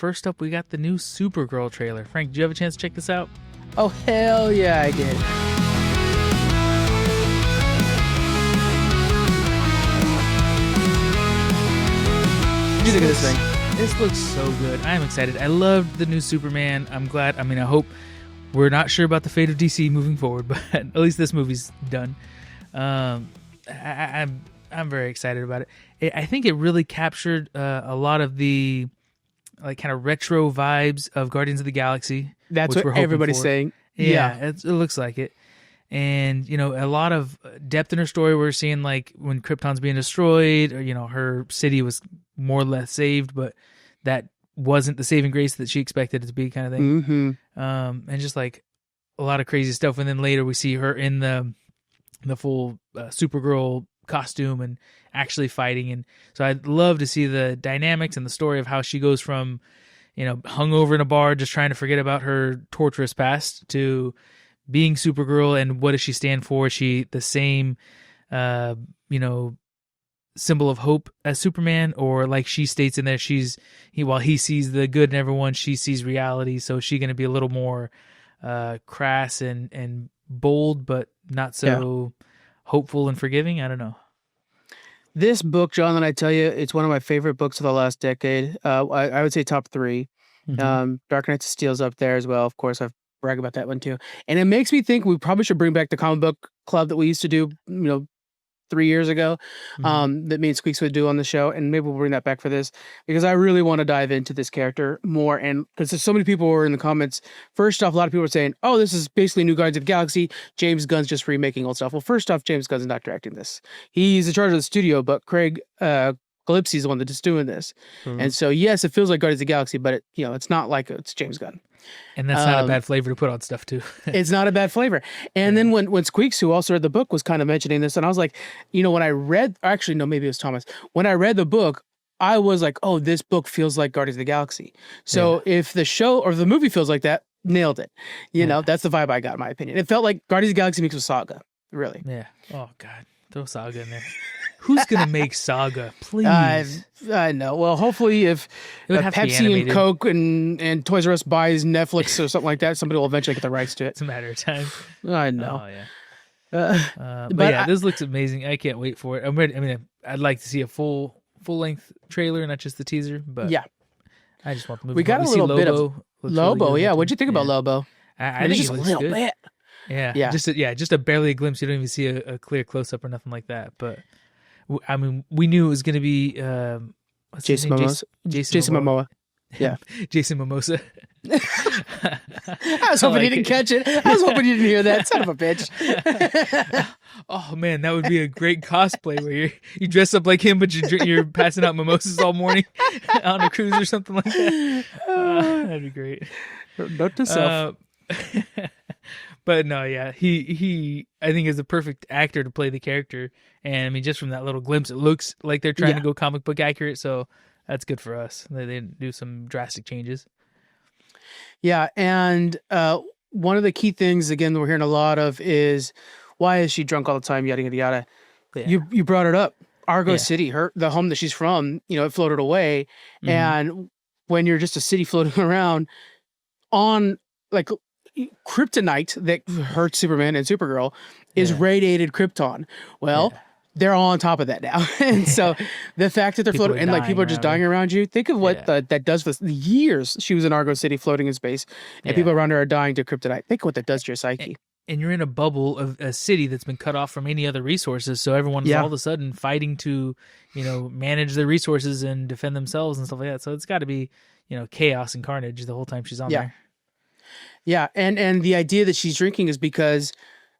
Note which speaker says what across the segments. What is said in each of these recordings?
Speaker 1: first up, we got the new Supergirl trailer. Frank, did you have a chance to check this out?
Speaker 2: Oh, hell yeah, I did. What do you think of this thing?
Speaker 1: This looks so good. I'm excited. I love the new Superman. I'm glad. I mean, I hope we're not sure about the fate of DC moving forward, but at least this movie's done. I'm very excited about it. I think it really captured a lot of the like kind of retro vibes of Guardians of the Galaxy.
Speaker 2: That's what everybody's saying.
Speaker 1: Yeah. It looks like it. And, you know, a lot of depth in her story. We're seeing like when Krypton's being destroyed, or, you know, her city was more or less saved, but that wasn't the saving grace that she expected it to be, kind of thing.
Speaker 2: Mm-hmm.
Speaker 1: And just like a lot of crazy stuff. And then later we see her in the full Supergirl costume and actually fighting. And so I'd love to see the dynamics and the story of how she goes from, you know, hung over in a bar just trying to forget about her torturous past to being Supergirl. And what does she stand for? Is she the same, you know, symbol of hope as Superman, or like she states in there, while he sees the good in everyone, she sees reality. So is she going to be a little more crass and bold, but not so hopeful and forgiving? I don't know.
Speaker 2: This book, John, and I tell you, it's one of my favorite books of the last decade. I would say top 3.
Speaker 1: Mm-hmm.
Speaker 2: Dark Knights of Steel's up there as well. Of course, I've brag about that one too. And it makes me think we probably should bring back the comic book club that we used to do, 3 years ago, that me and Squeaks would do on the show. And maybe we'll bring that back for this, because I really want to dive into this character more. And because there's so many people who were in the comments. First off, a lot of people were saying, oh, this is basically new Guardians of the Galaxy. James Gunn's just remaking old stuff. Well, first off, James Gunn's not directing this. He's in charge of the studio, but Craig Gillespie's the one that's doing this. And so, yes, it feels like Guardians of the Galaxy, but it's not like it's James Gunn.
Speaker 1: And that's not a bad flavor to put on stuff too.
Speaker 2: It's not a bad flavor. And then when Squeaks, who also read the book, was kind of mentioning this, and I was like, when I read, actually, no, maybe it was Thomas. When I read the book, I was like, oh, this book feels like Guardians of the Galaxy. So if the show or the movie feels like that, nailed it. That's the vibe I got, in my opinion. It felt like Guardians of the Galaxy mixed with Saga, really.
Speaker 1: Yeah. Oh, God. Throw Saga in there. Who's going to make Saga? Please.
Speaker 2: I know. Well, hopefully if Pepsi and Coke and Toys R Us buys Netflix or something like that, somebody will eventually get the rights to it.
Speaker 1: It's a matter of time.
Speaker 2: I know.
Speaker 1: Oh, yeah. But this looks amazing. I can't wait for it. I'm ready. I mean, I'd like to see a full-length trailer, not just the teaser. But
Speaker 2: yeah,
Speaker 1: I just want the movie.
Speaker 2: We got a little bit of Lobo.
Speaker 1: Really
Speaker 2: What'd you think about Lobo?
Speaker 1: I think
Speaker 2: just
Speaker 1: it
Speaker 2: a
Speaker 1: looks
Speaker 2: little
Speaker 1: good.
Speaker 2: bit.
Speaker 1: Yeah. Just a barely a glimpse. You don't even see a clear close-up or nothing like that. But I mean, we knew it was going to be
Speaker 2: Jason Momoa. Jason Momoa. Yeah.
Speaker 1: Jason Mimosa.
Speaker 2: I was hoping you didn't catch it. I was hoping you didn't hear that. Son of a bitch.
Speaker 1: Oh, man, that would be a great cosplay where you dress up like him, but you're passing out mimosas all morning on a cruise or something like that. That'd be great.
Speaker 2: Note to self.
Speaker 1: But no, yeah, he I think is the perfect actor to play the character. And I mean, just from that little glimpse, it looks like they're trying to go comic book accurate. So that's good for us. They didn't do some drastic changes.
Speaker 2: Yeah, and one of the key things, again, that we're hearing a lot of is, why is she drunk all the time, yada, yada, yada. Yeah. You brought it up. Argo City, the home that she's from, it floated away. Mm-hmm. And when you're just a city floating around on, like, Kryptonite that hurts Superman and Supergirl is radiated Krypton. Well, they're all on top of that now. And so the fact that they're floating and like people are just dying around you, think of what that does for the years she was in Argo City floating in space and people around her are dying to Kryptonite. Think of what that does to your psyche.
Speaker 1: And you're in a bubble of a city that's been cut off from any other resources. So everyone's all of a sudden fighting to, manage their resources and defend themselves and stuff like that. So it's got to be, chaos and carnage the whole time she's on there.
Speaker 2: Yeah, and the idea that she's drinking is because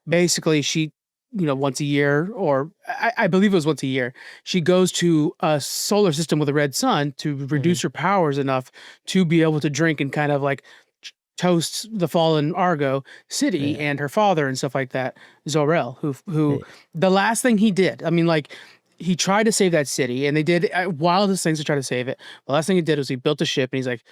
Speaker 2: basically she, once a year, or I believe it was once a year, she goes to a solar system with a red sun to reduce her powers enough to be able to drink and kind of like toast the fallen Argo City and her father and stuff like that, Zor-El, who the last thing he did, I mean, like, he tried to save that city, and they did wildest things to try to save it. The last thing he did was he built a ship, and he's like,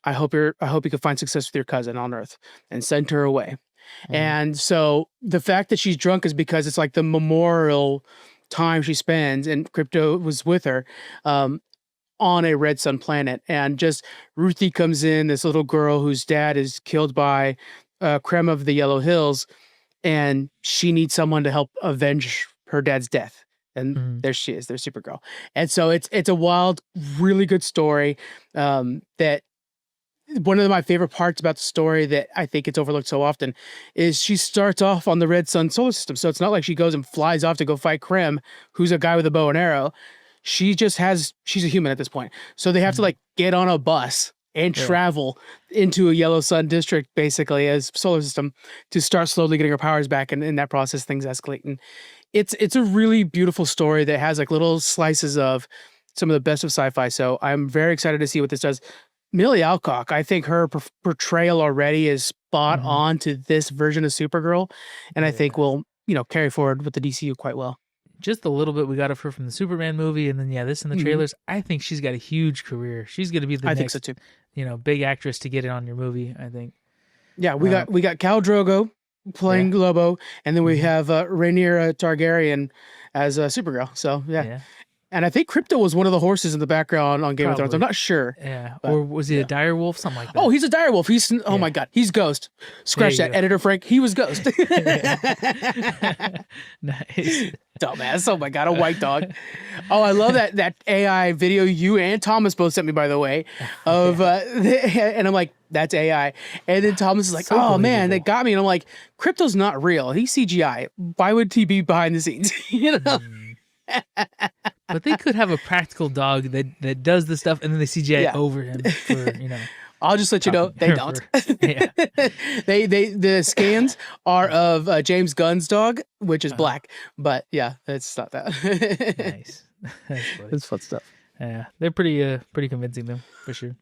Speaker 2: I hope you can find success with your cousin on Earth, and sent her away. Mm-hmm. And so the fact that she's drunk is because it's like the memorial time she spends, and Krypto was with her. on a red sun planet. And just Ruthie comes in, this little girl whose dad is killed by Krem of the Yellow Hills, and she needs someone to help avenge her dad's death. And there she is, there's Supergirl. And so it's a wild, really good story. That one of my favorite parts about the story that I think it's overlooked so often is she starts off on the red sun solar system. So it's not like she goes and flies off to go fight Krem, who's a guy with a bow and arrow. She's a human at this point. So they have to like get on a bus and travel into a yellow sun district, basically, as solar system, to start slowly getting her powers back. And in that process, things escalate. And it's a really beautiful story that has like little slices of some of the best of sci-fi. So I'm very excited to see what this does. Millie Alcock, I think her portrayal already is spot on to this version of Supergirl. And I think will, carry forward with the DCU quite well.
Speaker 1: Just a little bit we got of her from the Superman movie, and then this in the trailers. I think she's got a huge career. She's going to be the next,
Speaker 2: think so too.
Speaker 1: Big actress to get it on your movie, I think.
Speaker 2: Yeah, we got Khal Drogo playing Lobo, and then we have Rhaenyra Targaryen as Supergirl. So yeah. And I think Krypto was one of the horses in the background on Game of Thrones. I'm not sure.
Speaker 1: Yeah. Or was he a direwolf? Something like that.
Speaker 2: Oh, he's a direwolf. Oh my God. He's Ghost. Scratch that, editor Frank. He was Ghost.
Speaker 1: Nice.
Speaker 2: Dumbass. Oh my God. A white dog. Oh, I love that AI video you and Thomas both sent me, by the way, of, and I'm like, that's AI. And then Thomas is like, oh man, they got me. And I'm like, Krypto's not real. He's CGI. Why would he be behind the scenes?
Speaker 1: But they could have a practical dog that does the stuff, and then they CGI over him for
Speaker 2: I'll just let you know they don't. The scans are of James Gunn's dog, which is black. But yeah, it's not that.
Speaker 1: Nice. That's funny.
Speaker 2: It's fun stuff.
Speaker 1: Yeah, they're pretty convincing though, for sure.